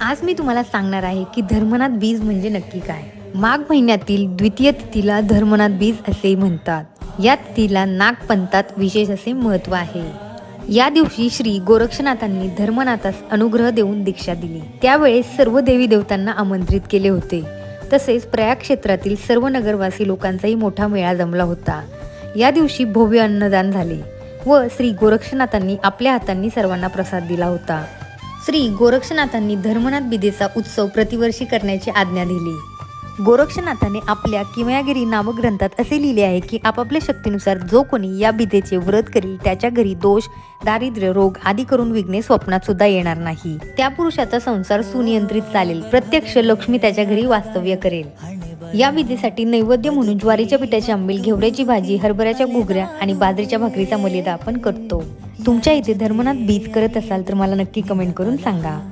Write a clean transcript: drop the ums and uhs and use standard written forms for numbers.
आज मी तुम्हाला सांगणार आहे की धर्मनाथ बीज म्हणजे नक्की काय। माघ महिन्यातील द्वितीय तिथीला धर्मनाथ बीज असे म्हणतात। या तिथीला नागपंथात विशेष असे महत्त्व आहे। या दिवशी श्री गोरक्षनाथांनी धर्मनाथास अनुग्रह देऊन दीक्षा दिली। त्यावेळेस सर्व देवी देवतांना आमंत्रित केले होते। तसेच प्रयाग क्षेत्रातील सर्व नगरवासी लोकांचाही मोठा मेळा जमला होता। या दिवशी भव्य अन्नदान झाले व श्री गोरक्षनाथांनी आपल्या हातांनी सर्वांना प्रसाद दिला होता। श्री गोरक्षनाथांनी धर्मनाथ बिदेचा उत्सव प्रतिवर्षी करण्याची आज्ञा दिली। गोरक्षनाथाने आपल्या किमयागिरी नामक ग्रंथात असे लिहिले आहे की आपापल्या शक्तीनुसार जो कोणी या बिदेचे व्रत करील त्याच्या घरी दोष, दारिद्र्य, रोग आदी करून विघ्ने स्वप्नात सुद्धा येणार नाही। त्या पुरुषाचा संसार सुनियंत्रित चालेल, प्रत्यक्ष लक्ष्मी त्याच्या घरी वास्तव्य करेल। या विधीसाठी नैवेद्य म्हणून ज्वारीच्या पिठाची आंबील, घेवड्याची भाजी, हरभऱ्याच्या घुगऱ्या आणि बाजरीच्या भाकरीचा मलिदा आपण करतो। तुमच्या इथे धर्मनाथ बीज करत असाल तर मला नक्की कमेंट करून सांगा।